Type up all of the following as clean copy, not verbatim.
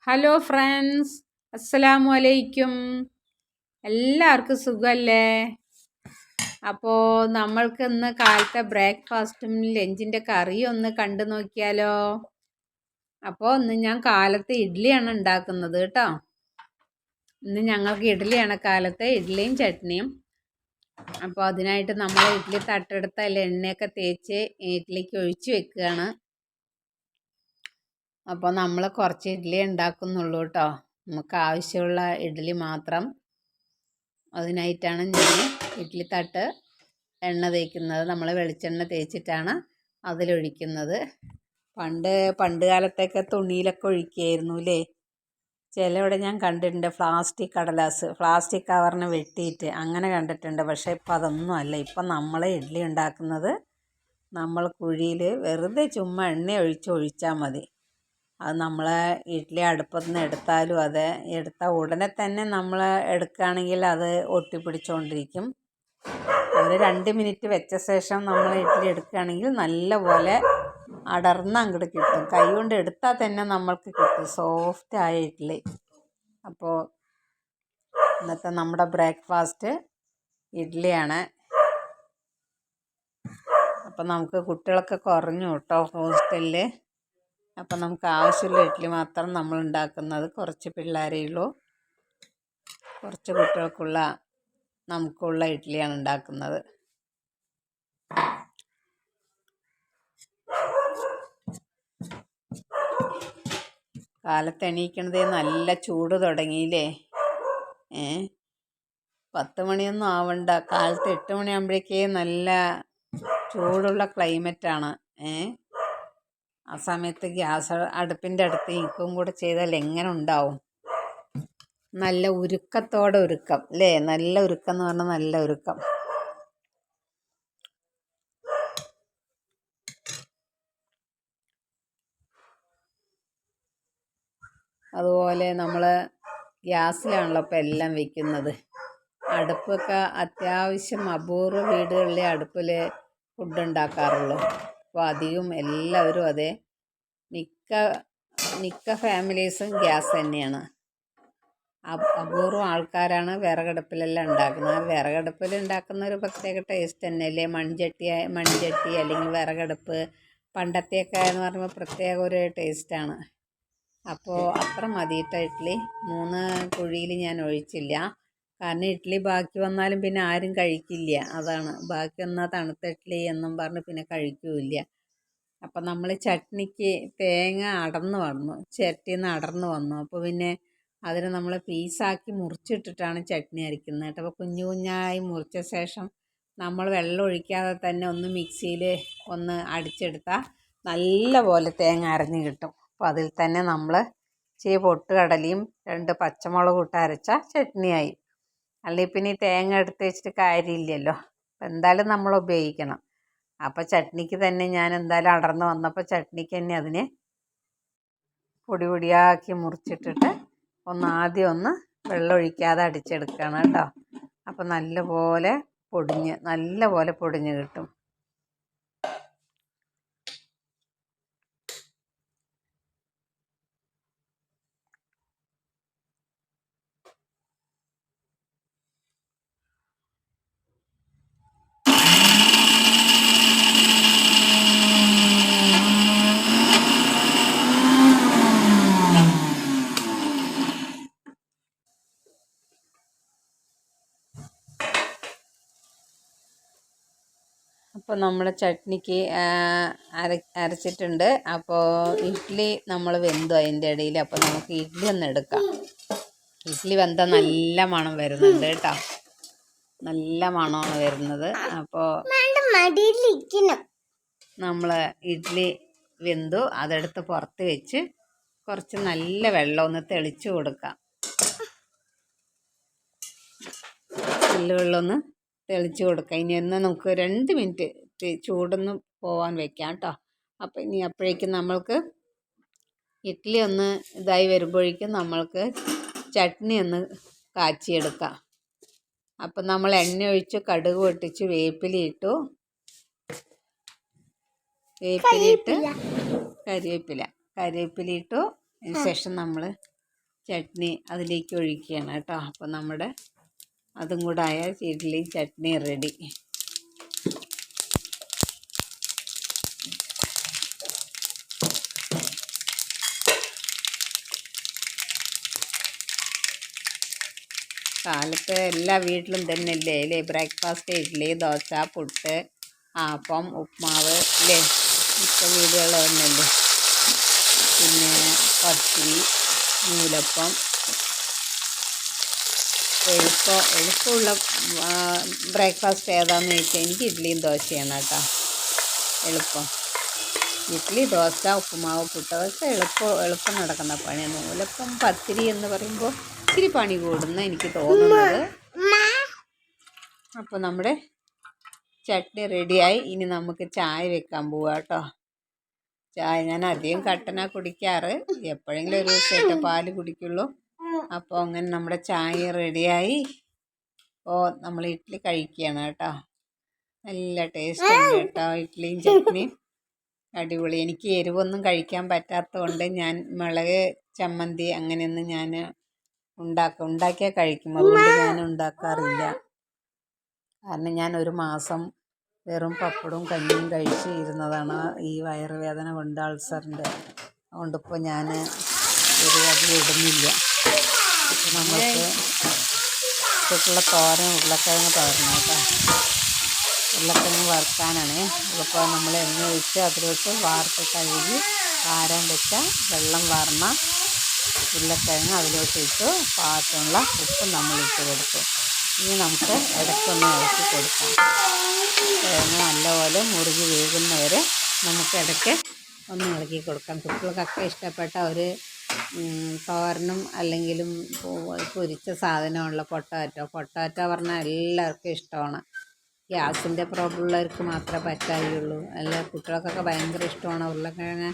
Hello friends, അസ്സലാമു അലൈക്കും. എല്ലാവർക്കും സുഖമല്ലേ? അപ്പോൾ നമ്മൾക്ക് ഇന്ന് കാലത്തെ ബ്രേക്ക്ഫാസ്റ്റും ലഞ്ചിൻ്റെ കറിയും ഒന്ന് കണ്ടു നോക്കിയാലോ? അപ്പോൾ ഇന്ന് ഞാൻ കാലത്ത് ഇഡ്ഡലിയാണ് ഉണ്ടാക്കുന്നത് കേട്ടോ. ഇന്ന് ഞങ്ങൾക്ക് ഇഡ്ഡലിയാണ് കാലത്ത്, ഇഡ്ഡലിയും ചട്നിയും. അപ്പോൾ അതിനായിട്ട് നമ്മൾ ഇഡ്ഡലി തട്ടെടുത്ത് അതിൽ എണ്ണയൊക്കെ തേച്ച് ഇഡ്ഡലിക്ക് ഒഴിച്ച് വെക്കുകയാണ്. അപ്പോൾ നമ്മൾ കുറച്ച് ഇഡ്ഡലി ഉണ്ടാക്കുന്നുള്ളൂ കേട്ടോ. നമുക്ക് ആവശ്യമുള്ള ഇഡ്ഡലി മാത്രം. അതിനായിട്ടാണ് ഞാൻ ഇഡ്ഡലി തട്ട് എണ്ണ തേക്കുന്നത്. നമ്മൾ വെളിച്ചെണ്ണ തേച്ചിട്ടാണ് അതിലൊഴിക്കുന്നത്. പണ്ട് കാലത്തൊക്കെ തുണിയിലൊക്കെ ഒഴിക്കുകയായിരുന്നു അല്ലേ? ചിലവിടെ ഞാൻ കണ്ടിട്ടുണ്ട് പ്ലാസ്റ്റിക് കവറിന് വെട്ടിയിട്ട് അങ്ങനെ കണ്ടിട്ടുണ്ട്. പക്ഷേ ഇപ്പം അതൊന്നും അല്ല. ഇപ്പം നമ്മൾ ഇഡ്ഡലി ഉണ്ടാക്കുന്നത് നമ്മൾ കുഴിയിൽ വെറുതെ ചുമ്മാ എണ്ണ ഒഴിച്ചാൽ മതി. അത് നമ്മൾ ഇഡ്ഡലി അടുപ്പത്ത് നിന്ന് എടുത്താലും അത് എടുത്ത ഉടനെ തന്നെ നമ്മൾ എടുക്കുകയാണെങ്കിൽ അത് ഒട്ടിപ്പിടിച്ചുകൊണ്ടിരിക്കും. ഒരു 2 മിനിറ്റ് വെച്ച ശേഷം നമ്മൾ ഇഡ്ഡലി എടുക്കുകയാണെങ്കിൽ നല്ലപോലെ അടർന്ന് അങ്ങോട്ട് കിട്ടും. കൈ കൊണ്ട് എടുത്താൽ തന്നെ നമ്മൾക്ക് കിട്ടും സോഫ്റ്റായ ഇഡ്ഡലി. അപ്പോൾ ഇന്നത്തെ നമ്മുടെ ബ്രേക്ക്ഫാസ്റ്റ് ഇഡ്ഡലിയാണ്. അപ്പം നമുക്ക് കുട്ടികളൊക്കെ കുറഞ്ഞു കേട്ടോ ഹോസ്റ്റലിൽ. അപ്പം നമുക്ക് ആവശ്യമുള്ള ഇഡ്ഡലി മാത്രം നമ്മൾ ഉണ്ടാക്കുന്നത്. കുറച്ച് പിള്ളേരേ ഉള്ളൂ, കുറച്ച് കുട്ടികൾക്കുള്ള നമുക്കുള്ള ഇഡ്ഡലിയാണ് ഉണ്ടാക്കുന്നത്. കാലത്ത് എണീക്കണതേ നല്ല ചൂട് തുടങ്ങിയില്ലേ? 10 മണിയൊന്നും ആവണ്ട, കാലത്ത് 8 മണിയാകുമ്പോഴേക്കേ നല്ല ചൂടുള്ള ക്ലൈമറ്റാണ്. ആ സമയത്ത് അടുപ്പിൻ്റെ അടുത്ത് ഇരിക്കും കൂടെ ചെയ്താൽ എങ്ങനെ ഉണ്ടാവും? നല്ല ഉരുക്കത്തോടെ ഉരുക്കം അല്ലേ? നല്ല ഉരുക്കം എന്ന് പറഞ്ഞാൽ നല്ല ഉരുക്കം. അതുപോലെ നമ്മൾ ഗ്യാസിലാണല്ലോ ഇപ്പം എല്ലാം വെക്കുന്നത്. അടുപ്പൊക്കെ അത്യാവശ്യം അപൂർവ വീടുകളിലെ അടുപ്പിൽ ഫുഡ് ഉണ്ടാക്കാറുള്ളൂ. അപ്പോൾ അധികം എല്ലാവരും അതെ, മിക്ക ഫാമിലീസും ഗ്യാസ് തന്നെയാണ്. അപൂർവം ആൾക്കാരാണ് വിറകടുപ്പിലെല്ലാം ഉണ്ടാക്കുന്നത്. വിറകടുപ്പിൽ ഉണ്ടാക്കുന്ന ഒരു പ്രത്യേക ടേസ്റ്റ് തന്നെയല്ലേ? മൺചട്ടി അല്ലെങ്കിൽ വിറകടുപ്പ് പണ്ടത്തെയൊക്കെ എന്ന് പറയുമ്പോൾ പ്രത്യേക ഒരു ടേസ്റ്റാണ്. അപ്പോൾ അത്ര മതിയിട്ട ഇഡ്ഡലി 3 കുഴിയിൽ ഞാൻ ഒഴിച്ചില്ല. കാരണം ഇഡ്ഡലി ബാക്കി വന്നാലും പിന്നെ ആരും കഴിക്കില്ല. അതാണ്, ബാക്കി വന്നാൽ തണുത്ത ഇഡ്ഡലി എന്നും പറഞ്ഞ് പിന്നെ കഴിക്കില്ല. അപ്പം നമ്മൾ ചട്നിക്ക് തേങ്ങ ചിരട്ടിയിൽ നിന്ന് അടർന്നു വന്നു. അപ്പോൾ പിന്നെ അതിന് നമ്മൾ പീസാക്കി മുറിച്ചിട്ടിട്ടാണ് ചട്നി അരയ്ക്കുന്നത് കേട്ടോ. അപ്പോൾ കുഞ്ഞു കുഞ്ഞായി മുറിച്ച ശേഷം നമ്മൾ വെള്ളം ഒഴിക്കാതെ തന്നെ ഒന്ന് മിക്സിയിൽ ഒന്ന് അടിച്ചെടുത്താൽ നല്ല പോലെ തേങ്ങ അരഞ്ഞ് കിട്ടും. അപ്പോൾ അതിൽ തന്നെ നമ്മൾ ഇച്ചിരി പൊട്ടുകടലയും 2 പച്ചമുളകും ഇട്ട് അരച്ച ചട്നിയായി. അല്ലെങ്കിൽ പിന്നെ ഈ തേങ്ങ എടുത്ത് വെച്ചിട്ട് കാര്യമില്ലല്ലോ. എന്തായാലും നമ്മൾ ഉപയോഗിക്കണം. അപ്പോൾ ചട്നിക്ക് തന്നെ ഞാൻ എന്തായാലും അടർന്ന് വന്നപ്പോൾ ചട്നിക്ക് തന്നെ അതിനെ പൊടിയാക്കി മുറിച്ചിട്ടിട്ട് ആദ്യം ഒന്ന് വെള്ളം ഒഴിക്കാതെ അടിച്ചെടുക്കണം കേട്ടോ. അപ്പോൾ നല്ലപോലെ പൊടിഞ്ഞ് കിട്ടും. അപ്പോൾ നമ്മൾ ചട്നിക്ക് അരച്ചിട്ടുണ്ട്. അപ്പോൾ ഇഡ്ഡലി നമ്മൾ വെന്തു അതിൻ്റെ ഇടയിൽ. അപ്പോൾ നമുക്ക് ഇഡ്ഡലി ഒന്ന് എടുക്കാം. ഇഡ്ഡലി വെന്താൽ നല്ല മണം വരുന്നുണ്ട് കേട്ടോ, നല്ല മണമാണ് വരുന്നത്. അപ്പോൾ നമ്മൾ ഇഡ്ഡലി വെന്തു, അതെടുത്ത് പുറത്ത് വെച്ച് കുറച്ച് നല്ല വെള്ളം ഒന്ന് തെളിച്ച് കൊടുക്കാം. നല്ല വെള്ളം ഒന്ന് തെളിച്ച് കൊടുക്കാം. ഇനി ഒന്ന് നമുക്ക് 2 മിനിറ്റ് ചൂടൊന്ന് പോകാൻ വെക്കാം കേട്ടോ. അപ്പോൾ ഇനി അപ്പോഴേക്കും നമ്മൾക്ക് ഇഡ്ഡലി ഒന്ന് ഇതായി വരുമ്പോഴേക്കും നമ്മൾക്ക് ചട്നി ഒന്ന് കാച്ചിയെടുക്കാം. അപ്പം നമ്മൾ എണ്ണ ഒഴിച്ച് കടുക് പൊട്ടിച്ച് വേപ്പിലയിട്ടു. കരിവേപ്പില ഇട്ടു. അതിന് ശേഷം നമ്മൾ ചട്നി അതിലേക്ക് ഒഴിക്കുകയാണ് കേട്ടോ. അപ്പോൾ നമ്മുടെ അതും കൂടെ ആയാൽ ഇഡ്ഡലി ചട്നി റെഡി. കാലത്ത് എല്ലാ വീട്ടിലും തന്നെ അല്ലേ ബ്രേക്ക്ഫാസ്റ്റ് ഇഡ്ഡലി, ദോശ, പുട്ട്, ആപ്പം, ഉപ്മാവ് അല്ലേ, മിക്ക വീടുകൾ തന്നെയല്ലേ. പിന്നെ പത്തിരി, നൂലപ്പം. എളുപ്പമുള്ള ബ്രേക്ക്ഫാസ്റ്റ് ഏതാണെന്ന് ചോദിച്ചാൽ എനിക്ക് ഇഡ്ഡലിയും ദോശയാണ് കേട്ടോ എളുപ്പം. ഇഡ്ഡലി, ദോശ, ഉപ്പുമാവ്, പുട്ട് അതൊക്കെ എളുപ്പം നടക്കുന്ന പണിയാണ്. നൂലപ്പം, പത്തിരി എന്ന് പറയുമ്പോൾ ഇച്ചിരി പണി കൂടുന്ന എനിക്ക് തോന്നുന്നത്. അപ്പോൾ നമ്മുടെ ചട്നി റെഡിയായി. ഇനി നമുക്ക് ചായ വെക്കാൻ പോവാം കേട്ടോ. ചായ ഞാൻ അധികം കട്ടനാ കുടിക്കാറ്, എപ്പോഴെങ്കിലും ഒരു ദിവസമായിട്ട് പാല് കുടിക്കുള്ളൂ. അപ്പോൾ അങ്ങനെ നമ്മുടെ ചായ റെഡിയായി. അപ്പോൾ നമ്മൾ ഇഡ്ഡലി കഴിക്കുകയാണ് കേട്ടോ. നല്ല ടേസ്റ്റ് ഉണ്ട് കേട്ടോ ഇഡ്ഡലിയും ചട്നിയും, അടിപൊളി. എനിക്ക് എരിവൊന്നും കഴിക്കാൻ പറ്റാത്തതുകൊണ്ട് ഞാൻ മുളക് ചമ്മന്തി അങ്ങനെയൊന്നും ഞാൻ ഉണ്ടാക്കിയാൽ കഴിക്കും. അതുകൊണ്ട് ഞാൻ ഉണ്ടാക്കാറില്ല. കാരണം ഞാൻ ഒരു മാസം വെറും പപ്പടവും കഞ്ഞിയും കഴിച്ച് ഇരുന്നതാണ് ഈ വയറുവേദന കൊണ്ട്, അൾസറിൻ്റെ. അതുകൊണ്ടിപ്പോൾ ഞാൻ ഒരു അധികം ഇടുന്നില്ല. അപ്പോൾ നമ്മൾക്ക് ഉച്ചക്കുള്ള തോരൻ ഉരുളക്കിഴങ്ങ് തോരൻ കേട്ടോ. ഉരുളക്കിഴങ്ങ് വറുക്കാനാണ്. അപ്പോൾ നമ്മൾ എണ്ണ ഒഴിച്ച് അതിലോട്ട് വാർത്ത് കഴുകി കാരം വെച്ച വെള്ളം വാർന്ന ഉരുളക്കിഴങ്ങ് അതിലോട്ട് ഇട്ട് പാകത്തിനുള്ള ഉപ്പ് നമ്മളിട്ട് കൊടുക്കും. ഇനി നമുക്ക് ഇടയ്ക്കൊന്ന് ഇളക്കി കൊടുക്കാം. കിഴങ്ങ് നല്ലപോലെ മുറുകി വേകുന്നവരെ നമുക്ക് ഇടയ്ക്ക് ഒന്ന് ഇളക്കി കൊടുക്കാം. കുട്ടികൾക്കൊക്കെ ഇഷ്ടപ്പെട്ട ഒരു തോരനും അല്ലെങ്കിലും പൊരിച്ച സാധനമുള്ള പൊട്ടാറ്റോ പറഞ്ഞാൽ എല്ലാവർക്കും ഇഷ്ടമാണ്. ഗ്യാസിൻ്റെ പ്രോബ്ലം ഉള്ളവർക്ക് മാത്രമേ പറ്റാവുള്ളൂ. അല്ല, കുട്ടികൾക്കൊക്കെ ഭയങ്കര ഇഷ്ടമാണ് ഉരുളക്കിഴങ്ങ്.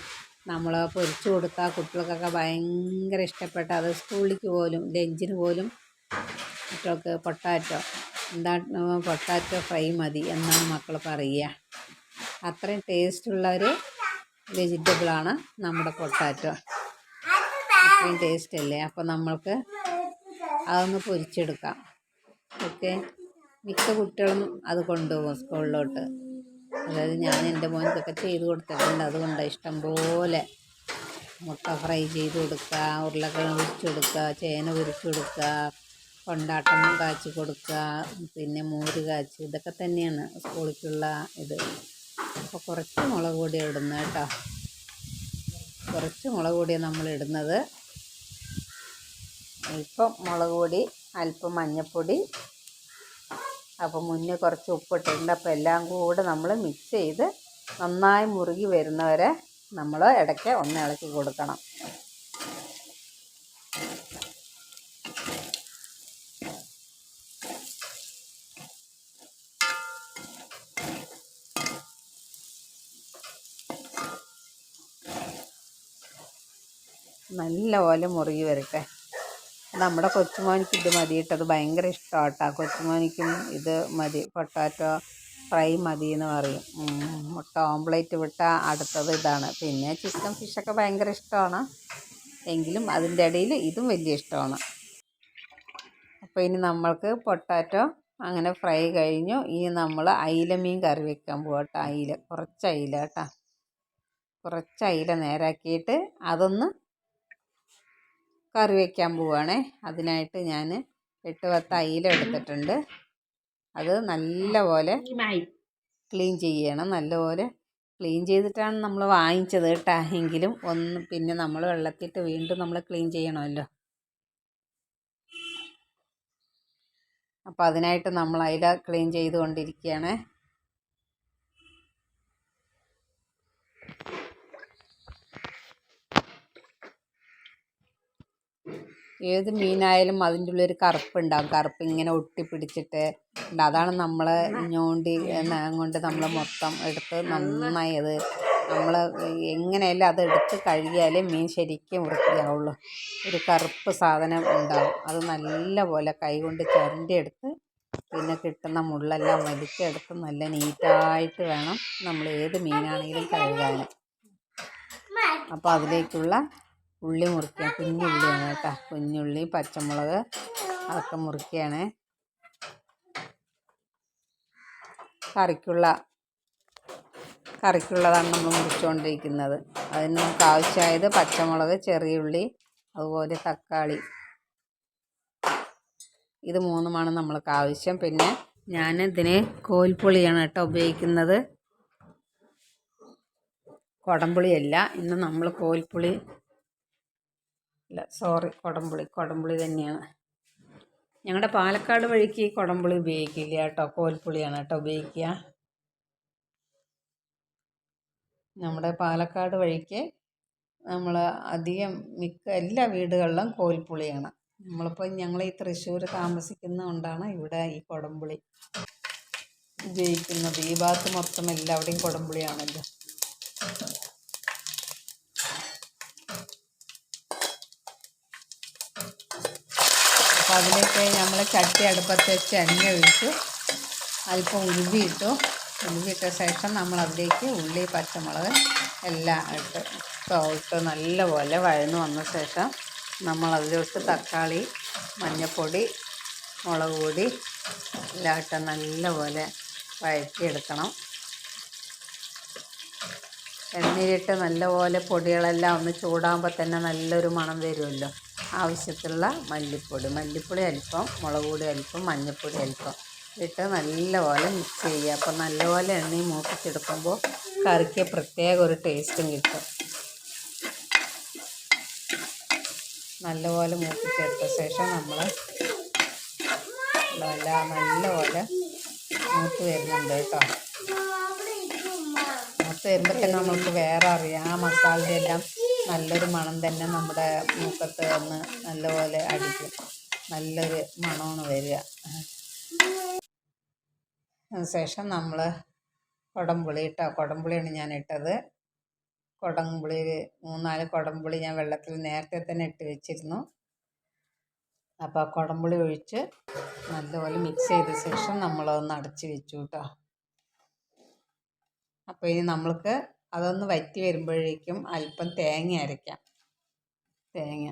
നമ്മൾ പൊരിച്ചു കൊടുത്താൽ കുട്ടികൾക്കൊക്കെ ഭയങ്കര ഇഷ്ടപ്പെട്ട, അത് സ്കൂളിലേക്ക് പോലും ലഞ്ചിന് പോലും കുട്ടികൾക്ക് പൊട്ടാറ്റോ ഫ്രൈ മതി എന്നാണ് മക്കൾ പറയുക. അത്രയും ടേസ്റ്റുള്ള ഒരു വെജിറ്റബിളാണ് നമ്മുടെ പൊട്ടാറ്റോ. അത്രയും ടേസ്റ്റ് അല്ലേ. അപ്പോൾ നമ്മൾക്ക് അതൊന്ന് പൊരിച്ചെടുക്കാം. ഓക്കെ, മിക്ക കുട്ടികളും അത് കൊണ്ടുപോകും സ്കൂളിലോട്ട്. അതായത് ഞാൻ എൻ്റെ മോനക്കൊക്കെ ചെയ്ത് കൊടുത്തിട്ടുണ്ട്. അതുകൊണ്ടാണ് ഇഷ്ടംപോലെ മുട്ട ഫ്രൈ ചെയ്ത് കൊടുക്കുക, ഉരുളക്കിഴങ്ങ് പൊരിച്ച് കൊടുക്കുക, ചേന പൊരിച്ച് കൊടുക്കുക, കൊണ്ടാട്ടം കാച്ചി കൊടുക്കുക, പിന്നെ മോര് കാച്ചി, ഇതൊക്കെ തന്നെയാണ് സ്കൂളിലേക്കുള്ള ഇത്. അപ്പോൾ കുറച്ച് മുളക് പൊടിയാണ് ഇടുന്നത് കേട്ടോ. കുറച്ച് മുളക് പൊടിയാണ് നമ്മൾ ഇടുന്നത്. അല്പം മുളക് പൊടി, അല്പം മഞ്ഞൾപ്പൊടി. അപ്പോൾ മുന്നേ കുറച്ച് ഉപ്പിട്ടിട്ടുണ്ട്. അപ്പോൾ എല്ലാം കൂടെ നമ്മൾ മിക്സ് ചെയ്ത് നന്നായി മുറുകി വരുന്നവരെ നമ്മൾ ഇടയ്ക്ക് ഒന്ന് ഇളക്കി കൊടുക്കണം. നല്ലപോലെ മുറുകി വരട്ടെ. നമ്മുടെ കൊച്ചുമോനിക്ക് ഇത് മതി കേട്ടോ. അത് ഭയങ്കര ഇഷ്ടമാണ് കേട്ടോ. കൊച്ചുമോനിക്കും ഇത് മതി, പൊട്ടാറ്റോ ഫ്രൈ മതി എന്ന് പറയും. മുട്ട ഓംപ്ലേറ്റ് വിട്ടാൽ അടുത്തത് ഇതാണ്. പിന്നെ ചിക്കൻ ഫിഷൊക്കെ ഭയങ്കര ഇഷ്ടമാണ്, എങ്കിലും അതിൻ്റെ ഇടയിൽ ഇതും വലിയ ഇഷ്ടമാണ്. അപ്പോൾ ഇനി നമ്മൾക്ക് പൊട്ടാറ്റോ അങ്ങനെ ഫ്രൈ കഴിഞ്ഞു. ഇനി നമ്മൾ അയിലമീൻ കറി വെക്കാൻ പോകാം കേട്ടോ. കുറച്ച് അയില കേട്ടോ. കുറച്ച് അയില നേരാക്കിയിട്ട് അതൊന്ന് കറി വയ്ക്കാൻ പോവുകയാണേ. അതിനായിട്ട് ഞാൻ 8-10 അയില എടുത്തിട്ടുണ്ട്. അത് നല്ലപോലെ ക്ലീൻ ചെയ്യണം. നല്ലപോലെ ക്ലീൻ ചെയ്തിട്ടാണ് നമ്മൾ വാങ്ങിച്ചത് കേട്ടോ. എങ്കിലും പിന്നെ നമ്മൾ വെള്ളത്തിട്ട് വീണ്ടും നമ്മൾ ക്ലീൻ ചെയ്യണമല്ലോ. അപ്പോൾ അതിനായിട്ട് നമ്മൾ അയില ക്ലീൻ ചെയ്തുകൊണ്ടിരിക്കുകയാണ്. ഏത് മീനായാലും അതിൻ്റെ ഉള്ളൊരു കറുപ്പുണ്ടാകും. കറുപ്പ് ഇങ്ങനെ ഒട്ടിപ്പിടിച്ചിട്ട് ഉണ്ട്. അതാണ് നമ്മൾ ഞോണ്ടി കൊണ്ട് നമ്മൾ മൊത്തം എടുത്ത് നന്നായി അത് നമ്മൾ എങ്ങനെയല്ല അത് എടുത്ത് കഴുകിയാലേ മീൻ ശരിക്കും വൃത്തിയാവുള്ളൂ. ഒരു കറുപ്പ് സാധനം ഉണ്ടാവും. അത് നല്ലപോലെ കൈകൊണ്ട് ചുരണ്ടിയെടുത്ത് പിന്നെ കിട്ടുന്ന മുള്ളെല്ലാം വലിച്ചെടുത്ത് നല്ല നീറ്റായിട്ട് വേണം നമ്മൾ ഏത് മീനാണെങ്കിലും കഴുകാൻ. അപ്പോൾ അതിലേക്കുള്ള ഉള്ളി മുറിക്കുക. കുഞ്ഞുള്ളിയാണ് കേട്ടോ, കുഞ്ഞുള്ളി, പച്ചമുളക് അതൊക്കെ മുറിക്കുകയാണ്. കറിക്കുള്ളതാണ് നമ്മൾ മുറിച്ചുകൊണ്ടിരിക്കുന്നത്. അതിന് നമുക്ക് ആവശ്യമായത് പച്ചമുളക്, ചെറിയുള്ളി, അതുപോലെ തക്കാളി, ഇത് മൂന്നുമാണ് നമ്മൾക്ക് ആവശ്യം. പിന്നെ ഞാനിതിന് കോൽപ്പുളിയാണ് കേട്ടോ ഉപയോഗിക്കുന്നത്, കുടംപുളിയല്ല. ഇന്ന് നമ്മൾ കോൽപ്പുളി കുടംപുളി തന്നെയാണ്. ഞങ്ങളുടെ പാലക്കാട് വഴിക്ക് കുടംപുളി ഉപയോഗിക്കില്ല കേട്ടോ, കോൽപ്പുളിയാണ് കേട്ടോ ഉപയോഗിക്കുക. നമ്മുടെ പാലക്കാട് വഴിക്ക് നമ്മൾ അധികം എല്ലാ വീടുകളിലും കോൽപ്പുളിയാണ്. ഞങ്ങൾ ഈ തൃശ്ശൂർ താമസിക്കുന്നതുകൊണ്ടാണ് ഇവിടെ ഈ കുടംപുളി ഉപയോഗിക്കുന്നത്. ഈ ഭാഗത്ത് മൊത്തം എല്ലാവിടെയും കുടംപുളിയാണല്ലോ. അപ്പോൾ അതിലേക്ക് നമ്മൾ ചട്ടി അടുപ്പത്ത് വെച്ച് എണ്ണ ഒഴിച്ചു, അല്പം ഉലുവിയിട്ടു. ഉലുവിയിട്ട ശേഷം നമ്മൾ അതിലേക്ക് ഉള്ളി, പച്ചമുളക് എല്ലാം ഇട്ട് നല്ലപോലെ വഴന്നു വന്ന ശേഷം നമ്മൾ അതിലോട്ട് തക്കാളി, മഞ്ഞൾപ്പൊടി, മുളക് പൊടി എല്ലാം ഇട്ട് നല്ലപോലെ വഴറ്റിയെടുക്കണം. എണ്ണയിലിട്ട് നല്ലപോലെ പൊടികളെല്ലാം ഒന്ന് ചൂടാകുമ്പോൾ തന്നെ നല്ലൊരു മണം വരുമല്ലോ. ആവശ്യത്തിലുള്ള മല്ലിപ്പൊടി അല്പം, മുളക് പൊടി അല്പം, മഞ്ഞൾപ്പൊടി അല്പം ഇട്ട് നല്ലപോലെ മിക്സ് ചെയ്യുക. അപ്പോൾ നല്ലപോലെ എണ്ണയും മൂപ്പിച്ചെടുക്കുമ്പോൾ കറിക്ക് പ്രത്യേക ഒരു ടേസ്റ്റും കിട്ടും. നല്ലപോലെ മൂപ്പിച്ചെടുത്ത ശേഷം നമ്മൾ നല്ലപോലെ മൂത്ത് വരുന്നുണ്ട് കേട്ടോ. മൂത്ത് വരുമ്പോൾ തന്നെ നമുക്ക് വേറെ അറിയാം, ആ മസാലയുടെ എല്ലാം നല്ലൊരു മണം തന്നെ നമ്മുടെ മൂക്കത്ത് വന്ന് നല്ലപോലെ അടിക്കും. നല്ലൊരു മണമാണ് വരിക. അതിനുശേഷം നമ്മൾ കുടംപുളിയാണ് ഞാൻ ഇട്ടത്. 3-4 കുടംപുളി ഞാൻ വെള്ളത്തിൽ നേരത്തെ തന്നെ ഇട്ട് വെച്ചിരുന്നു. അപ്പോൾ കുടംപുളി ഒഴിച്ച് നല്ലപോലെ മിക്സ് ചെയ്ത ശേഷം നമ്മളതൊന്ന് അടച്ച് വെച്ചു കേട്ടോ. അപ്പോൾ ഇനി നമ്മൾക്ക് അതൊന്ന് വറ്റി വരുമ്പോഴേക്കും അല്പം തേങ്ങ അരയ്ക്കാം. തേങ്ങ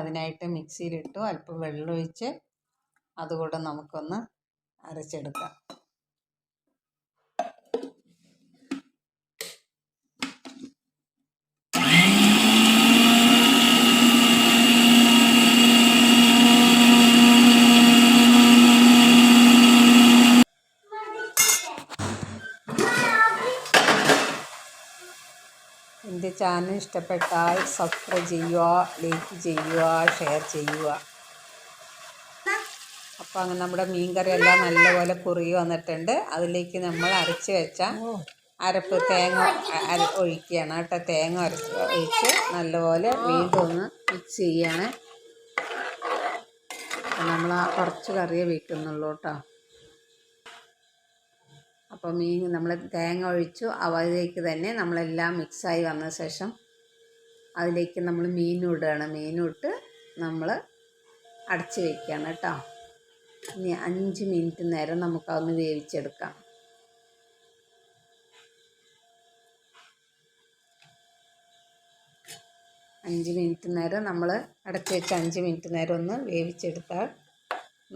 അതിനായിട്ട് മിക്സിയിലിട്ടു, അല്പം വെള്ളമൊഴിച്ച് അതുകൂടെ നമുക്കൊന്ന് അരച്ചെടുക്കാം. എൻ്റെ ചാനൽ ഇഷ്ടപ്പെട്ടാൽ സബ്സ്ക്രൈബ് ചെയ്യുക, ലൈക്ക് ചെയ്യുക, ഷെയർ ചെയ്യുക. അപ്പോൾ അങ്ങനെ നമ്മുടെ മീൻകറിയെല്ലാം നല്ലപോലെ കുറുകി വന്നിട്ടുണ്ട്. അതിലേക്ക് നമ്മൾ അരച്ച് വെച്ച അരപ്പ് തേങ്ങ ഒഴിക്കുകയാണ് കേട്ടോ. തേങ്ങ ഒഴിച്ച് നല്ലപോലെ വീണ്ടും ഒന്ന് മിക്സ് ചെയ്യാണ്. നമ്മൾ കുറച്ച് കറിയേ വയ്ക്കുന്നുള്ളൂ കേട്ടോ. അപ്പോൾ നമ്മൾ തേങ്ങ ഒഴിച്ചു, അതിലേക്ക് തന്നെ നമ്മളെല്ലാം മിക്സായി വന്ന ശേഷം അതിലേക്ക് നമ്മൾ മീനും ഇടുകയാണ്. മീനും ഇട്ട് നമ്മൾ അടച്ച് വയ്ക്കുകയാണ് കേട്ടോ. ഇനി 5 മിനിറ്റ് നേരം നമുക്കതൊന്ന് വേവിച്ചെടുക്കാം. നമ്മൾ അടച്ച് വെച്ച് 5 മിനിറ്റ് നേരം ഒന്ന് വേവിച്ചെടുത്താൽ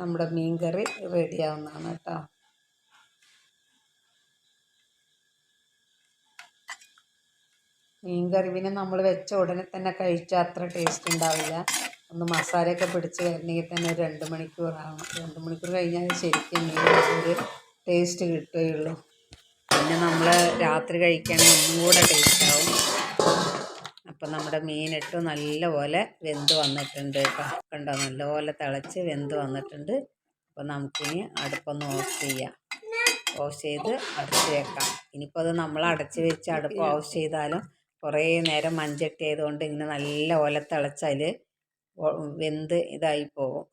നമ്മുടെ മീൻ കറി റെഡിയാവുന്നതാണ് കേട്ടോ. മീൻ കറി പിന്നെ നമ്മൾ വെച്ച ഉടനെ തന്നെ കഴിച്ചാൽ അത്ര ടേസ്റ്റ് ഉണ്ടാവില്ല. ഒന്ന് മസാലയൊക്കെ പിടിച്ച് വരണമെങ്കിൽ തന്നെ ഒരു 2 മണിക്കൂറാവണം. 2 മണിക്കൂർ കഴിഞ്ഞാൽ ശരിക്കും മീനൊരു ടേസ്റ്റ് കിട്ടുകയുള്ളൂ. പിന്നെ നമ്മൾ രാത്രി കഴിക്കുകയാണെങ്കിൽ ഒന്നും കൂടെ ടേസ്റ്റാവും. അപ്പം നമ്മുടെ മീനിട്ട് നല്ലപോലെ വെന്ത് വന്നിട്ടുണ്ട് കേട്ടോ. കണ്ടോ, നല്ലപോലെ തിളച്ച് വെന്ത് വന്നിട്ടുണ്ട്. അപ്പോൾ നമുക്കിനി അടുപ്പൊന്ന് ഓഫ് ചെയ്യാം. ഓഫ് ചെയ്ത് അടച്ച് വെക്കാം. ഇനിയിപ്പോൾ അത് നമ്മൾ അടച്ച് വെച്ച് അടുപ്പ് ഓഫ് ചെയ്താലും കുറേ നേരം മൺചട്ടി ആയതുകൊണ്ട് ഇങ്ങനെ നല്ലപോലെ തിളച്ചാൽ വെന്ത് ഇതായി പോകും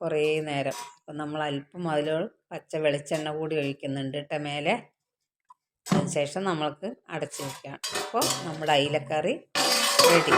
കുറേ നേരം. അപ്പം നമ്മൾ അല്പം അതിൽ പച്ച വെളിച്ചെണ്ണ കൂടി ഒഴിക്കുന്നുണ്ട് കേട്ടോ മേലെ. അതിനുശേഷം നമ്മൾക്ക് അടച്ച് വയ്ക്കാം. അപ്പോൾ നമ്മുടെ അയിലക്കറി റെഡി.